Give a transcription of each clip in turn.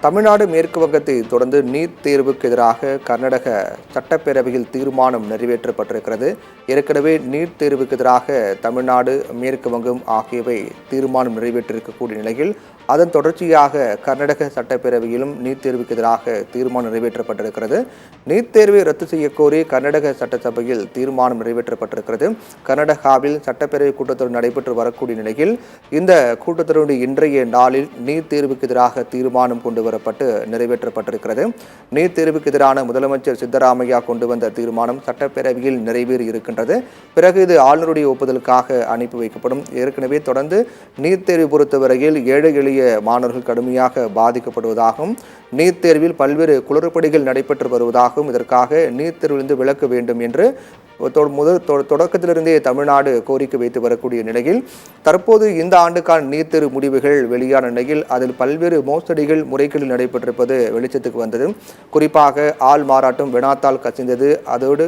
தமிழ்நாடு மேற்கு வங்கத்தை தொடர்ந்து நீட் தேர்வுக்கு எதிராக கர்நாடக சட்டப்பேரவையில் தீர்மானம் நிறைவேற்றப்பட்டிருக்கிறது. ஏற்கனவே நீட் தேர்வுக்கு எதிராக தமிழ்நாடு, மேற்கு வங்கம் ஆகியவை தீர்மானம் நிறைவேற்றிருக்கக்கூடிய நிலையில் அதன் தொடர்ச்சியாக கர்நாடக சட்டப்பேரவையிலும் நீட் தேர்வுக்கு எதிராக தீர்மானம் நிறைவேற்றப்பட்டிருக்கிறது. நீட் தேர்வை ரத்து செய்யக்கோரி கர்நாடக சட்டசபையில் தீர்மானம் நிறைவேற்றப்பட்டிருக்கிறது. கர்நாடகாவில் சட்டப்பேரவை கூட்டத்தொடர் நடைபெற்று வரக்கூடிய நிலையில் இந்த கூட்டத்தொடருடைய இன்றைய நாளில் நீட் தேர்வுக்கு எதிராக தீர்மானம் கொண்டு வரப்பட்டு நிறைவேற்றப்பட்டிருக்கிறது. நீட் தேர்வுக்கு எதிரான முதலமைச்சர் சித்தராமையா கொண்டு வந்த தீர்மானம் சட்டப்பேரவையில் நிறைவேறி இருக்கின்றது. பிறகு இது ஆளுநருடைய ஒப்புதலுக்காக அனுப்பி வைக்கப்படும். ஏற்கனவே தொடர்ந்து நீட் தேர்வு பொறுத்தவரையில் ஏழை எளிய மாணவர்கள் கடுமையாக பாதிக்கப்படுவதாகவும் நீட் தேர்வில் பல்வேறு குளறுபடிகள் நடைபெற்று வருவதாகவும் இதற்காக நீட் தேர்விலிருந்து விலக்க வேண்டும் என்று தொடக்கத்திலிருந்தே தமிழ்நாடு கோரிக்கை வைத்து வரக்கூடிய நிலையில் தற்போது இந்த ஆண்டுக்கான நீட் தேர்வு முடிவுகள் வெளியான நிலையில் அதில் பல்வேறு மோசடிகள் முறைகளில் நடைபெற்றிருப்பது வெளிச்சத்துக்கு வந்தது. குறிப்பாக ஆள் மாறாட்டம் வினாத்தால் கசிந்தது, அதோடு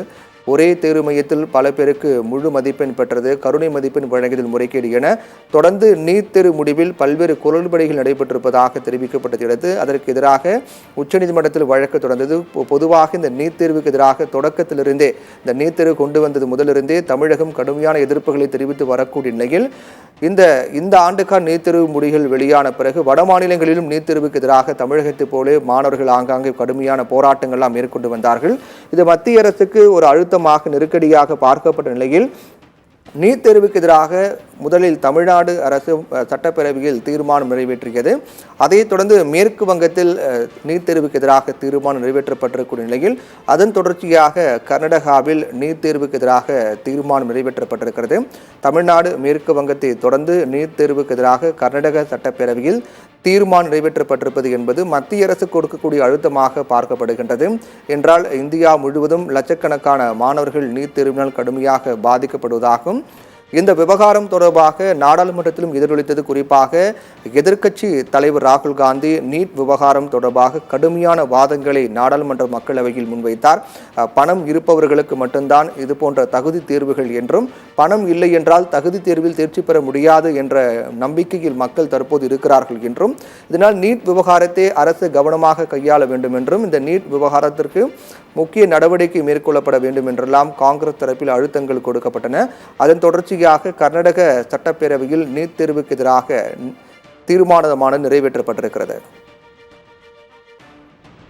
ஒரே தேர்வு மையத்தில் பல பேருக்கு முழு மதிப்பெண் பெற்றது, கருணை மதிப்பெண் வழங்கியதில் முறைகேடு என தொடர்ந்து நீட் தேர்வு முடிவில் பல்வேறு குளறுபடிகள் நடைபெற்றிருப்பதாக தெரிவிக்கப்பட்டது. அதற்கு எதிராக உச்சநீதிமன்றத்தில் வழக்கு தொடர்ந்தது. பொதுவாக இந்த நீட் தேர்வுக்கு எதிராக தொடக்கத்திலிருந்தே இந்த நீட் தேர்வு கொண்டு வந்தது முதலிருந்தே தமிழகம் கடுமையான எதிர்ப்புகளை தெரிவித்து வரக்கூடிய நிலையில் இந்த ஆண்டுக்கான நீட் தேர்வு முடிவுகள் வெளியான பிறகு வட மாநிலங்களிலும் நீட் தேர்வுக்கு எதிராக தமிழகத்தை போல மாணவர்கள் ஆங்காங்கே கடுமையான போராட்டங்கள்லாம் மேற்கொண்டு வந்தார்கள். இது மத்திய அரசுக்கு ஒரு அழுத்தமாக நெருக்கடியாக பார்க்கப்பட்ட நிலையில் நீட் தேர்வுக்கு எதிராக முதலில் தமிழ்நாடு அரசு சட்டப்பேரவையில் தீர்மானம் நிறைவேற்றியது. அதைத் தொடர்ந்து மேற்கு வங்கத்தில் நீட் தேர்வுக்கு எதிராக தீர்மானம் நிறைவேற்றப்பட்டிருக்கூடிய நிலையில் அதன் தொடர்ச்சியாக கர்நாடகாவில் நீட் தேர்வுக்கு எதிராக தீர்மானம் நிறைவேற்றப்பட்டிருக்கிறது. தமிழ்நாடு, மேற்கு வங்கத்தை தொடர்ந்து நீட் தேர்வுக்கு எதிராக கர்நாடக சட்டப்பேரவையில் தீர்மானம் நிறைவேற்றப்பட்டிருப்பது என்பது மத்திய அரசு கொடுக்கக்கூடிய அழுத்தமாக பார்க்கப்படுகின்றது. என்றால் இந்தியா முழுவதும் லட்சக்கணக்கான மாணவர்கள் நீட் தேர்வினால் கடுமையாக பாதிக்கப்படுவதாகவும் இந்த விவகாரம் தொடர்பாக நாடாளுமன்றத்திலும் எதிரொலித்தது. குறிப்பாக எதிர்க்கட்சி தலைவர் ராகுல் காந்தி நீட் விவகாரம் தொடர்பாக கடுமையான வாதங்களை நாடாளுமன்ற மக்களவையில் முன்வைத்தார். பணம் இருப்பவர்களுக்கு மட்டும்தான் இது போன்ற தகுதி தேர்வுகள் என்றும், பணம் இல்லை என்றால் தகுதி தேர்வில் தேர்ச்சி பெற முடியாது என்ற நம்பிக்கையில் மக்கள் தற்போது இருக்கிறார்கள் என்றும், இதனால் நீட் விவகாரத்தை அரசு கவனமாக கையாள வேண்டும் என்றும், இந்த நீட் விவகாரத்திற்கு முக்கிய நடவடிக்கை மேற்கொள்ளப்பட வேண்டும் என்றெல்லாம் காங்கிரஸ் தரப்பில் அழுத்தங்கள் கொடுக்கப்பட்டன. அதன் தொடர்ச்சியாக கர்நாடக சட்டப்பேரவையில் நீட் தேர்வுக்கு எதிராக தீர்மானமானது நிறைவேற்றப்பட்டிருக்கிறது.